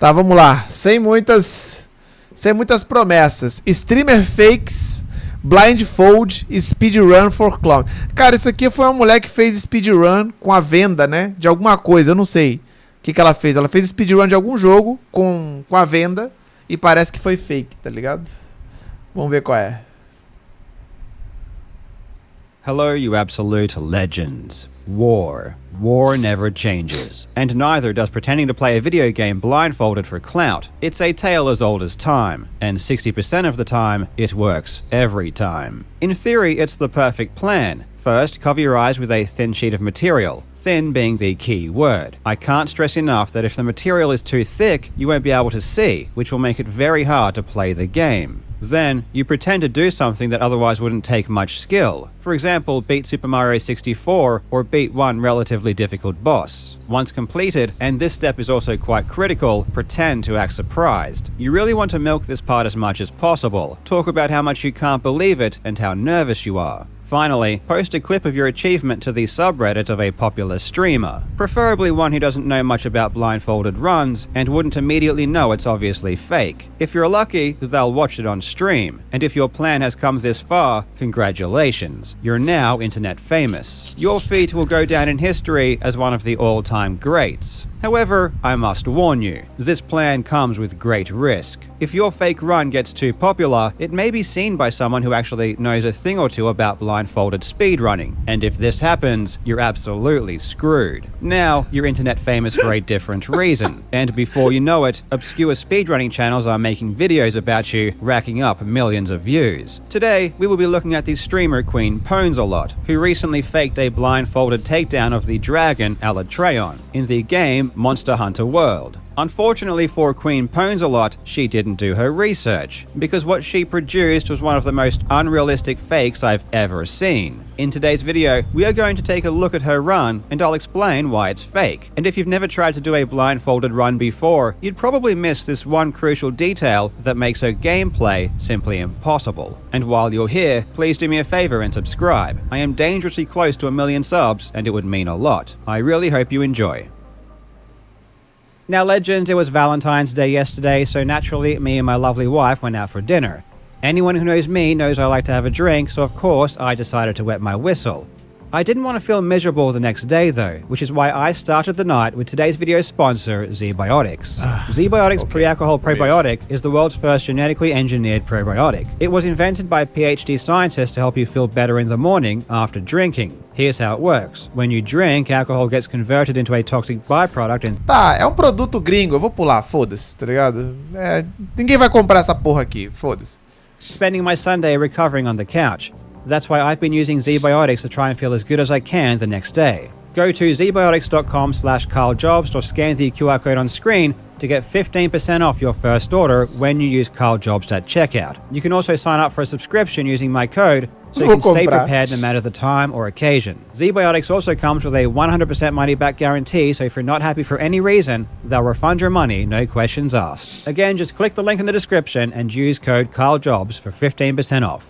Tá, vamos lá. Sem muitas promessas. Streamer fakes, blindfold, speedrun for clown. Cara, isso aqui foi uma mulher que fez speedrun com a venda, né? De alguma coisa, eu não sei o que ela fez. Ela fez speedrun de algum jogo com a venda e parece que foi fake, tá ligado? Vamos ver qual é. Hello, you absolute legends. War. War never changes. And neither does pretending to play a video game blindfolded for clout. It's a tale as old as time, and 60% of the time, it works every time. In theory, it's the perfect plan. First, cover your eyes with a thin sheet of material. Thin being the key word. I can't stress enough that if the material is too thick, you won't be able to see, which will make it very hard to play the game. Then, you pretend to do something that otherwise wouldn't take much skill. For example, beat Super Mario 64 or beat one relatively difficult boss. Once completed, and this step is also quite critical, pretend to act surprised. You really want to milk this part as much as possible. Talk about how much you can't believe it and how nervous you are. Finally, post a clip of your achievement to the subreddit of a popular streamer, preferably one who doesn't know much about blindfolded runs and wouldn't immediately know it's obviously fake. If you're lucky, they'll watch it on stream, and if your plan has come this far, congratulations, you're now internet famous. Your feat will go down in history as one of the all-time greats. However, I must warn you, this plan comes with great risk. If your fake run gets too popular, it may be seen by someone who actually knows a thing or two about blindfolded speedrunning, and if this happens, you're absolutely screwed. Now, you're internet famous for a different reason, and before you know it, obscure speedrunning channels are making videos about you, racking up millions of views. Today, we will be looking at the streamer Queen Pwnsalot, who recently faked a blindfolded takedown of the dragon Alatreon in the game Monster Hunter World. Unfortunately for Queen Pwnsalot, she didn't do her research, because what she produced was one of the most unrealistic fakes I've ever seen. In today's video, we are going to take a look at her run, and I'll explain why it's fake. And if you've never tried to do a blindfolded run before, you'd probably miss this one crucial detail that makes her gameplay simply impossible. And while you're here, please do me a favor and subscribe. I am dangerously close to 1 million subs, and it would mean a lot. I really hope you enjoy. Now, legends, it was Valentine's Day yesterday, so naturally, me and my lovely wife went out for dinner. Anyone who knows me knows I like to have a drink, so of course, I decided to wet my whistle. I didn't want to feel miserable the next day though, which is why I started the night with today's video sponsor, ZEUS. ZEUS pre-alcohol probiotic is the world's first genetically engineered probiotic. It was invented by PhD scientists to help you feel better in the morning after drinking. Here's how it works. When you drink, alcohol gets converted into a toxic byproduct and... Tá, é um produto gringo, eu vou pular, foda-se, tá ligado? Ninguém vai comprar essa porra aqui, foda-se. Spending my Sunday recovering on the couch. That's why I've been using ZEUS to try and feel as good as I can the next day. Go to ZEUS.com/CarlJobs or scan the QR code on screen to get 15% off your first order when you use CarlJobs at checkout. You can also sign up for a subscription using my code so you can stay prepared no matter the time or occasion. ZEUS also comes with a 100% money-back guarantee, so if you're not happy for any reason, they'll refund your money, no questions asked. Again, just click the link in the description and use code CarlJobs for 15% off.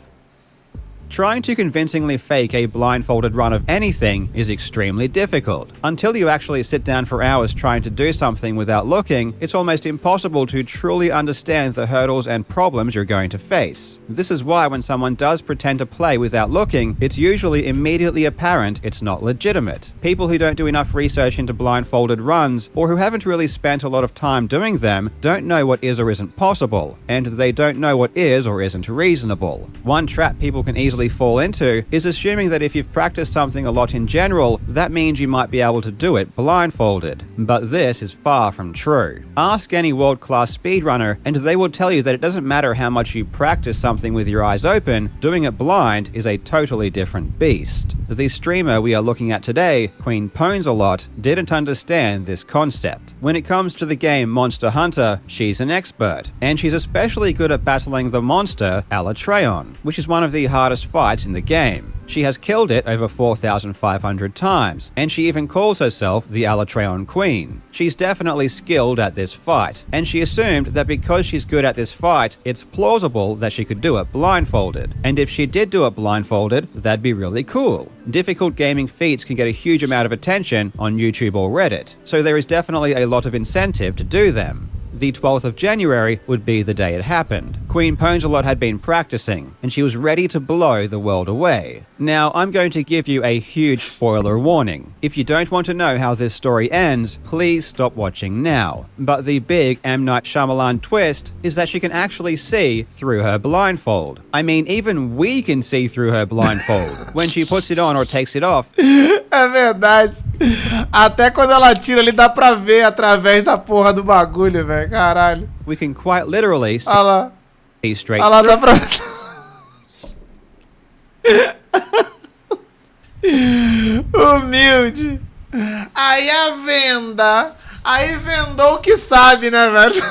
Trying to convincingly fake a blindfolded run of anything is extremely difficult. Until you actually sit down for hours trying to do something without looking, it's almost impossible to truly understand the hurdles and problems you're going to face. This is why when someone does pretend to play without looking, it's usually immediately apparent it's not legitimate. People who don't do enough research into blindfolded runs, or who haven't really spent a lot of time doing them, don't know what is or isn't possible, and they don't know what is or isn't reasonable. One trap people can easily fall into is assuming that if you've practiced something a lot in general, that means you might be able to do it blindfolded. But this is far from true. Ask any world-class speedrunner and they will tell you that it doesn't matter how much you practice something with your eyes open, doing it blind is a totally different beast. The streamer we are looking at today, Queen Pwnsalot, didn't understand this concept. When it comes to the game Monster Hunter, she's an expert, and she's especially good at battling the monster Alatreon, which is one of the hardest fights in the game. She has killed it over 4,500 times, and she even calls herself the Alatreon Queen. She's definitely skilled at this fight, and she assumed that because she's good at this fight, it's plausible that she could do it blindfolded. And if she did do it blindfolded, that'd be really cool. Difficult gaming feats can get a huge amount of attention on YouTube or Reddit, so there is definitely a lot of incentive to do them. the 12th of January would be the day it happened. Queen Ponzelot had been practicing, and she was ready to blow the world away. Now, I'm going to give you a huge spoiler warning. If you don't want to know how this story ends, please stop watching now. But the big M. Night Shyamalan twist is that she can actually see through her blindfold. I mean, even we can see through her blindfold. When she puts it on or takes it off. É verdade. Até quando ela tira ali, dá pra ver através da porra do bagulho, velho. Caralho. We can quite literally see straight Olha lá, dá pra... Humilde. Aí a venda. Aí vendou o que sabe, né, velho?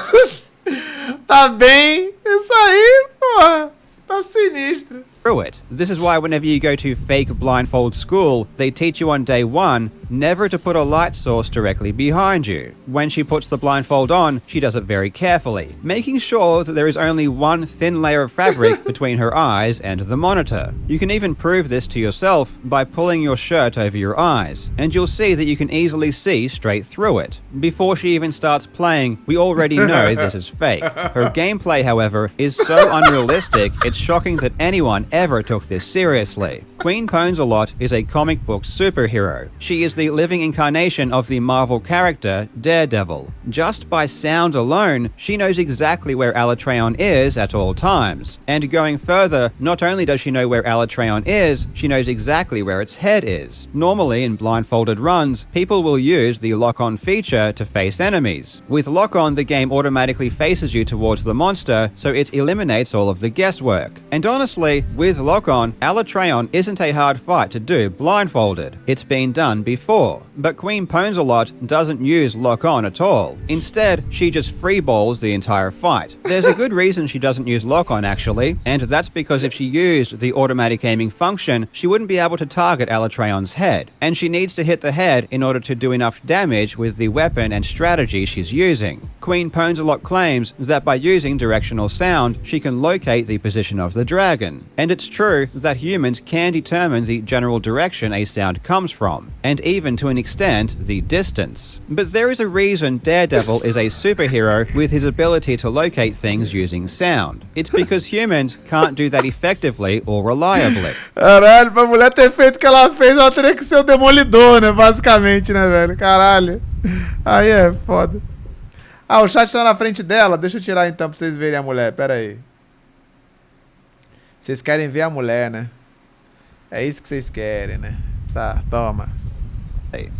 Tá bem. Isso aí, porra. Tá sinistro. Through it. This is why whenever you go to fake blindfold school, they teach you on day one never to put a light source directly behind you. When she puts the blindfold on, she does it very carefully, making sure that there is only one thin layer of fabric between her eyes and the monitor. You can even prove this to yourself by pulling your shirt over your eyes, and you'll see that you can easily see straight through it. Before she even starts playing, we already know this is fake. Her gameplay, however, is so unrealistic, it's shocking that anyone ever took this seriously. Queen Ponzelot is a comic book superhero. She is the living incarnation of the Marvel character Daredevil. Just by sound alone, she knows exactly where Alatreon is at all times. And going further, not only does she know where Alatreon is, she knows exactly where its head is. Normally, in blindfolded runs, people will use the lock-on feature to face enemies. With lock-on, the game automatically faces you towards the monster, so it eliminates all of the guesswork. And honestly, with lock-on, Alatreon isn't a hard fight to do blindfolded. It's been done before. But Queen Ponzelot doesn't use lock-on at all. Instead, she just freeballs the entire fight. There's a good reason she doesn't use lock-on actually, and that's because if she used the automatic aiming function, she wouldn't be able to target Alatreon's head. And she needs to hit the head in order to do enough damage with the weapon and strategy she's using. Queen Ponzelot claims that by using directional sound, she can locate the position of the dragon. And it's true that humans can determine the general direction a sound comes from, and even to an extent, the distance. But there is a reason Daredevil is a superhero with his ability to locate things using sound. It's because humans can't do that effectively or reliably. Caralho, pra mulher ter feito o que ela fez, ela teria que ser o Demolidor, né? Basicamente, né, velho? Caralho. Aí é foda. Ah, o chat tá na frente dela. Deixa eu tirar então pra vocês verem a mulher. Pera aí. Vocês querem ver a mulher, né? É isso que vocês querem, né? Tá, toma.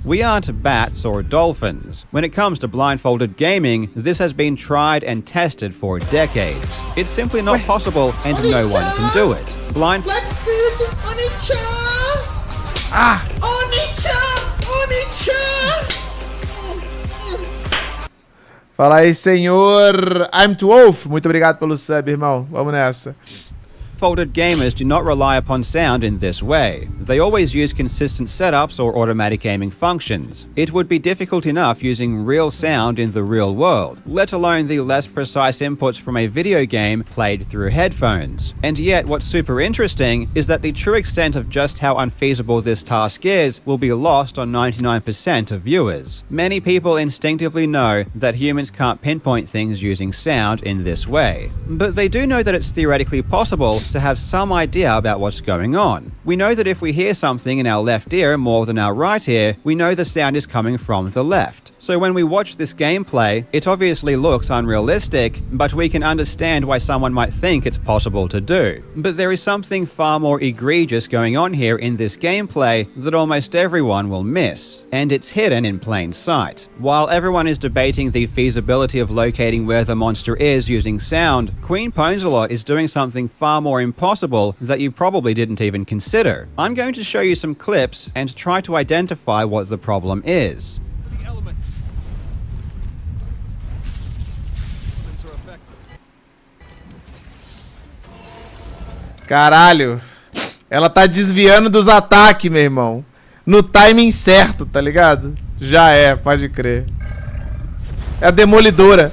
We aren't bats or dolphins. When it comes to blindfolded gaming, this has been tried and tested for decades. It's simply not possible and no one can do it. Ah! Fala aí, senhor. I'm too Wolf. Muito obrigado pelo sub, irmão. Vamos nessa. Blindfolded gamers do not rely upon sound in this way. They always use consistent setups or automatic aiming functions. It would be difficult enough using real sound in the real world, let alone the less precise inputs from a video game played through headphones. And yet, what's super interesting is that the true extent of just how unfeasible this task is will be lost on 99% of viewers. Many people instinctively know that humans can't pinpoint things using sound in this way. But they do know that it's theoretically possible to have some idea about what's going on. We know that if we hear something in our left ear more than our right ear, we know the sound is coming from the left. So when we watch this gameplay, it obviously looks unrealistic, but we can understand why someone might think it's possible to do. But there is something far more egregious going on here in this gameplay that almost everyone will miss, and it's hidden in plain sight. While everyone is debating the feasibility of locating where the monster is using sound, Queen Ponzelot is doing something far more impossible that you probably didn't even consider. I'm going to show you some clips and try to identify what the problem is. Caralho. Ela tá desviando dos ataques, meu irmão. No timing certo, tá ligado? Já é, pode crer. É a Demolidora.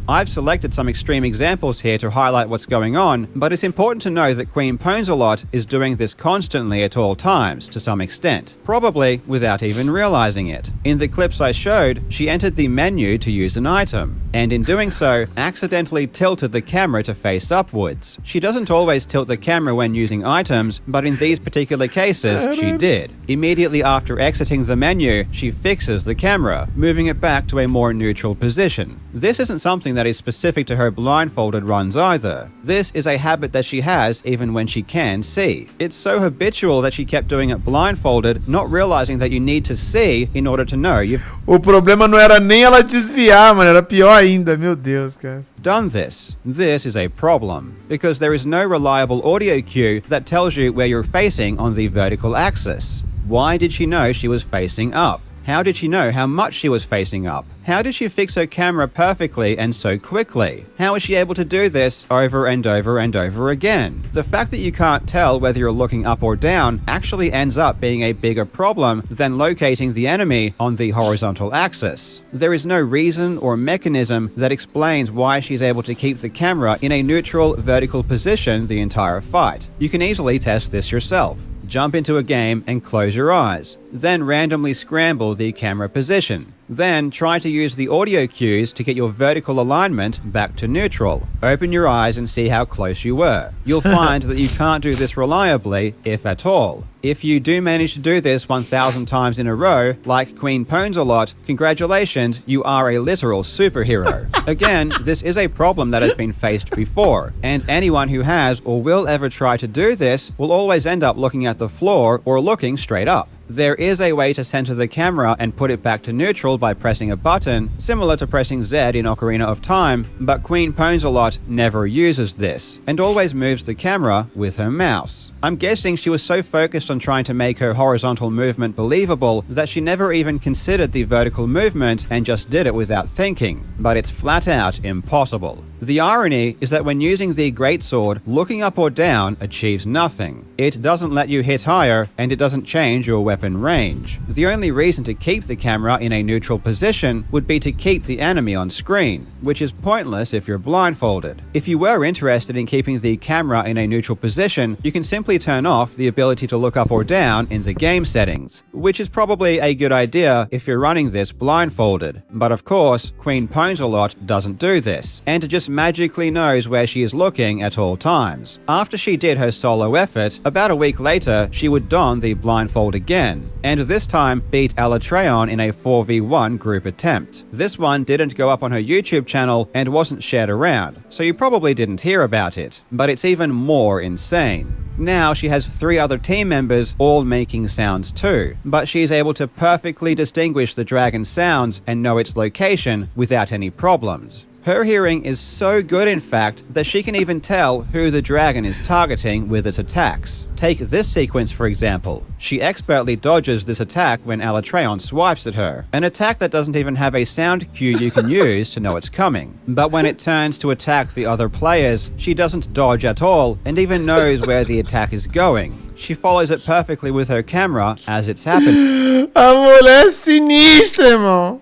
I've selected some extreme examples here to highlight what's going on, but it's important to know that Queen Pwnsalot is doing this constantly at all times to some extent, probably without even realizing it. In the clips I showed, she entered the menu to use an item, and in doing so, accidentally tilted the camera to face upwards. She doesn't always tilt the camera when using items, but in these particular cases, she did. Immediately after exiting the menu, she fixes the camera, moving it back to a more neutral position. This isn't something that is specific to her blindfolded runs either. This is a habit that she has even when she can see. It's so habitual that she kept doing it blindfolded, not realizing that you need to see in order to know you've O problema não era nem ela desviar, mano, era pior ainda, meu Deus, cara. done this. This is a problem, because there is no reliable audio cue that tells you where you're facing on the vertical axis. Why did she know she was facing up? How did she know how much she was facing up? How did she fix her camera perfectly and so quickly? How is she able to do this over and over and over again? The fact that you can't tell whether you're looking up or down actually ends up being a bigger problem than locating the enemy on the horizontal axis. There is no reason or mechanism that explains why she's able to keep the camera in a neutral vertical position the entire fight. You can easily test this yourself. Jump into a game and close your eyes. Then randomly scramble the camera position. Then try to use the audio cues to get your vertical alignment back to neutral. Open your eyes and see how close you were. You'll find that you can't do this reliably, if at all. If you do manage to do this 1,000 times in a row, like Queen Pwnsalot, congratulations, you are a literal superhero. Again, this is a problem that has been faced before, and anyone who has or will ever try to do this will always end up looking at the floor or looking straight up. There is a way to center the camera and put it back to neutral by pressing a button, similar to pressing Z in Ocarina of Time, but Queen Pwnsalot never uses this, and always moves the camera with her mouse. I'm guessing she was so focused on trying to make her horizontal movement believable that she never even considered the vertical movement and just did it without thinking, but it's flat out impossible. The irony is that when using the greatsword, looking up or down achieves nothing. It doesn't let you hit higher, and it doesn't change your weapon range. The only reason to keep the camera in a neutral position would be to keep the enemy on screen, which is pointless if you're blindfolded. If you were interested in keeping the camera in a neutral position, you can simply turn off the ability to look up or down in the game settings, which is probably a good idea if you're running this blindfolded. But of course, Queen Pwnsalot doesn't do this, and just magically knows where she is looking at all times. After she did her solo effort, about a week later, she would don the blindfold again, and this time beat Alatreon in a 4v1 group attempt. This one didn't go up on her YouTube channel and wasn't shared around, so you probably didn't hear about it, but it's even more insane. Now she has 3 other team members all making sounds too, but she's able to perfectly distinguish the dragon's sounds and know its location without any problems. Her hearing is so good, in fact, that she can even tell who the dragon is targeting with its attacks. Take this sequence for example. She expertly dodges this attack when Alatreon swipes at her, an attack that doesn't even have a sound cue you can use to know it's coming. But when it turns to attack the other players, she doesn't dodge at all and even knows where the attack is going. She follows it perfectly with her camera as it's happening. A mulher é sinistra, irmão.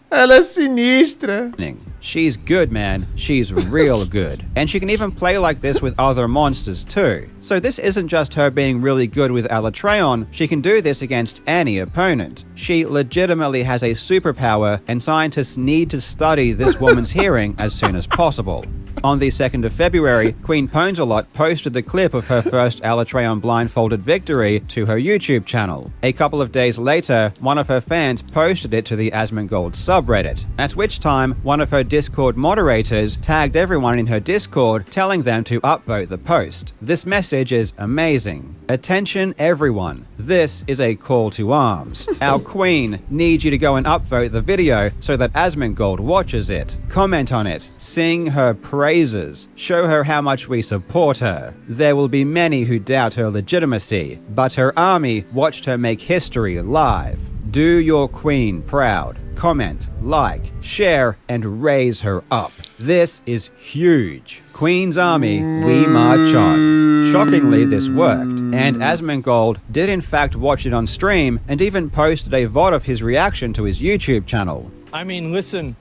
Ela é sinistra. She's good, man. She's real good. And she can even play like this with other monsters too. So this isn't just her being really good with Alatreon, she can do this against any opponent. She legitimately has a superpower, and scientists need to study this woman's hearing as soon as possible. On the 2nd of February, Queen Pwnsalot posted the clip of her first Alatreon blindfolded victory to her YouTube channel. A couple of days later, one of her fans posted it to the Asmongold subreddit, at which time one of her Discord moderators tagged everyone in her Discord, telling them to upvote the post. This message is amazing. Attention everyone, this is a call to arms. Our queen needs you to go and upvote the video so that Asmongold watches it. Comment on it, sing her praises, show her how much we support her. There will be many who doubt her legitimacy, but her army watched her make history live. Do your queen proud. Comment, like, share, and raise her up. This is huge. Queen's Army, we march on. Shockingly, this worked, and Asmongold did in fact watch it on stream and even posted a VOD of his reaction to his YouTube channel. I mean, listen,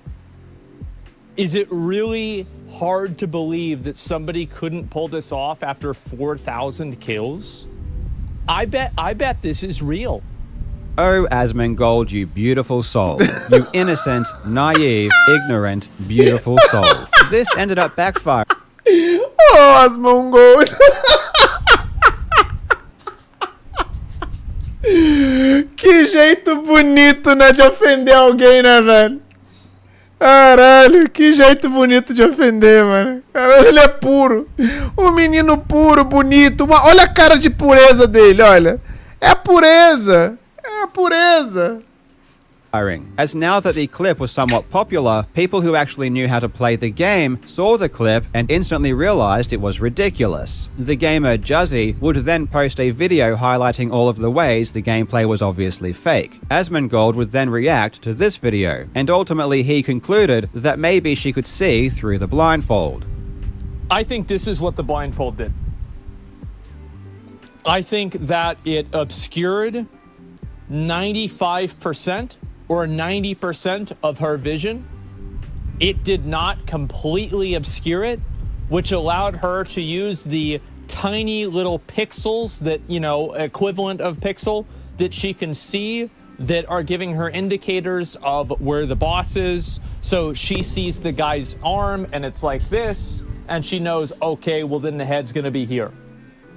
Is it really hard to believe that somebody couldn't pull this off after 4,000 kills? I bet this is real. Oh, Asmongold, you beautiful soul. You innocent, naive, ignorant, beautiful soul. This ended up backfiring. Oh, Asmongold. Que jeito bonito, né, de ofender alguém, né, velho? Caralho, que jeito bonito de ofender, mano. Caralho, ele é puro. Um menino puro, bonito. Olha a cara de pureza dele, olha. É a pureza. É a pureza. As now that the clip was somewhat popular, people who actually knew how to play the game saw the clip and instantly realized it was ridiculous. The gamer Juzzy would then post a video highlighting all of the ways the gameplay was obviously fake. Asmongold would then react to this video, and ultimately he concluded that maybe she could see through the blindfold. I think this is what the blindfold did. I think that it obscured 95% or 90% of her vision. It did not completely obscure it, which allowed her to use the tiny little pixels that, you know, equivalent of pixel that she can see that are giving her indicators of where the boss is. So she sees the guy's arm and it's like this, and she knows, okay, well then the head's gonna be here.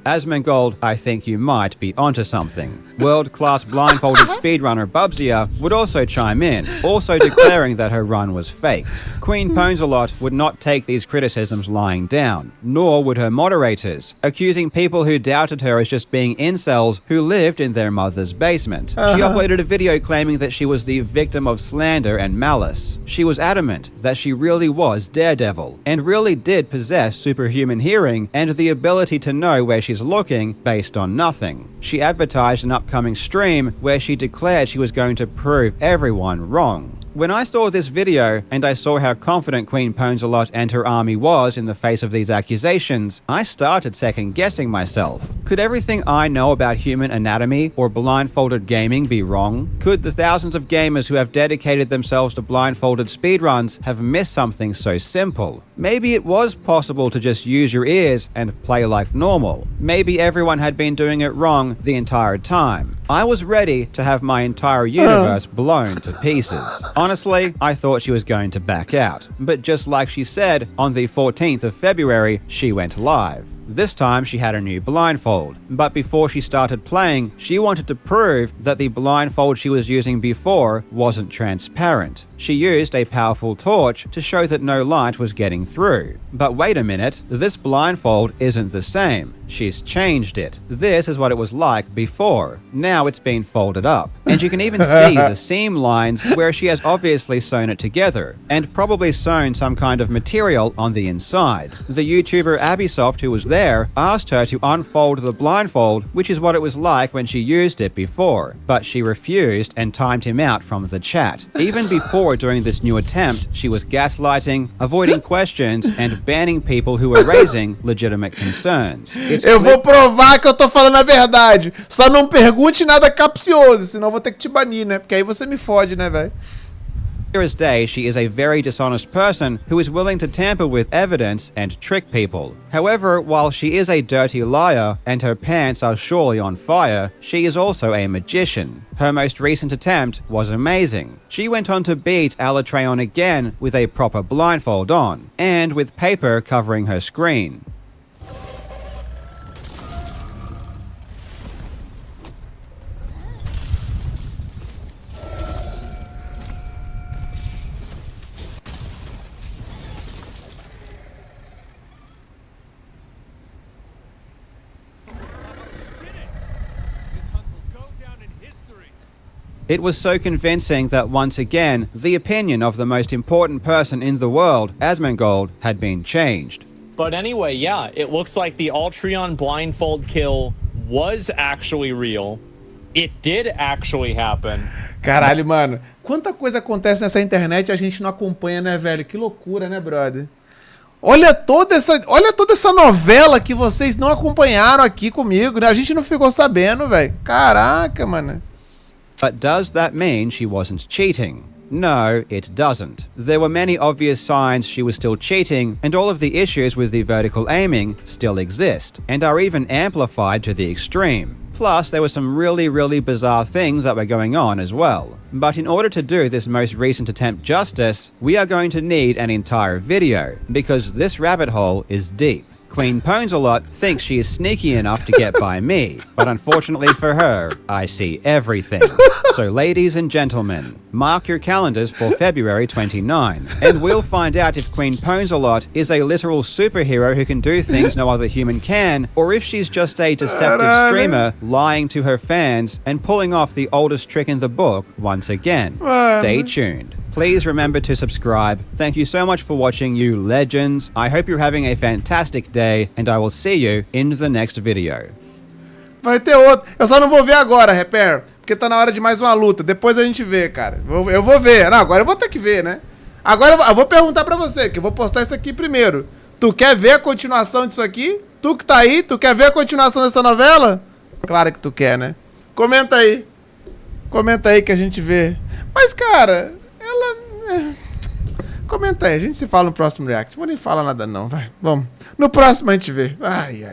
Asmongold, I think you might be onto something. World-class blindfolded speedrunner Bubsia would also chime in, also declaring that her run was faked. Queen Ponzelot would not take these criticisms lying down, nor would her moderators, accusing people who doubted her as just being incels who lived in their mother's basement. She uploaded a video claiming that she was the victim of slander and malice. She was adamant that she really was Daredevil, and really did possess superhuman hearing and the ability to know where she's looking based on nothing. She advertised an upcoming stream where she declared she was going to prove everyone wrong. When I saw this video and I saw how confident Queen Ponzelot and her army was in the face of these accusations, I started second-guessing myself. Could everything I know about human anatomy or blindfolded gaming be wrong? Could the thousands of gamers who have dedicated themselves to blindfolded speedruns have missed something so simple? Maybe it was possible to just use your ears and play like normal. Maybe everyone had been doing it wrong the entire time. I was ready to have my entire universe blown to pieces. Honestly, I thought she was going to back out. But just like she said, on the 14th of February, she went live. This time she had a new blindfold, but before she started playing, she wanted to prove that the blindfold she was using before wasn't transparent. She used a powerful torch to show that no light was getting through. But wait a minute, this blindfold isn't the same. She's changed it. This is what it was like before. Now it's been folded up. And you can even see the seam lines where she has obviously sewn it together, and probably sewn some kind of material on the inside. The YouTuber Abisoft, who was there, asked her to unfold the blindfold, which is what it was like when she used it before, but she refused and timed him out from the chat. Even before doing this new attempt, she was gaslighting, avoiding questions, and banning people who were raising legitimate concerns. Eu vou provar que eu tô falando a verdade. Só não pergunte nada capcioso, senão eu vou ter que te banir, né? Porque aí você me fode, né, velho? Clear as day, she is a very dishonest person who is willing to tamper with evidence and trick people. However, while she is a dirty liar and her pants are surely on fire, she is also a magician. Her most recent attempt was amazing. She went on to beat Alatreon again with a proper blindfold on, and with paper covering her screen. It was so convincing that once again, the opinion of the most important person in the world, Asmongold, had been changed. But anyway, yeah, it looks like the Altreon blindfold kill was actually real. It did actually happen. Caralho, mano. Quanta coisa acontece nessa internet e a gente não acompanha, né, velho? Que loucura, né, brother? Olha toda essa novela que vocês não acompanharam aqui comigo, né? A gente não ficou sabendo, velho. Caraca, mano. But does that mean she wasn't cheating? No, it doesn't. There were many obvious signs she was still cheating, and all of the issues with the vertical aiming still exist, and are even amplified to the extreme. Plus, there were some really bizarre things that were going on as well. But in order to do this most recent attempt justice, we are going to need an entire video, because this rabbit hole is deep. Queen Pwnsalot thinks she is sneaky enough to get by me, but unfortunately for her, I see everything. So ladies and gentlemen, mark your calendars for February 29, and we'll find out if Queen Pwnsalot is a literal superhero who can do things no other human can, or if she's just a deceptive streamer lying to her fans and pulling off the oldest trick in the book once again. Stay tuned. Please remember to subscribe. Thank you so much for watching, you legends. I hope you're having a fantastic day, and I will see you in the next video. Vai ter outro. Eu só não vou ver agora, Repair, porque tá na hora de mais uma luta. Depois a gente vê, cara. Eu vou ver. Não, agora eu vou ter que ver, né? Agora eu vou perguntar pra você, que eu vou postar isso aqui primeiro. Tu quer ver a continuação disso aqui? Tu que tá aí, tu quer ver a continuação dessa novela? Claro que tu quer, né? Comenta aí. Comenta aí que a gente vê. Mas, cara, ela... Comenta aí, a gente se fala no próximo react. Não vou nem falar nada não, vai. Vamos. No próximo a gente vê. Ai.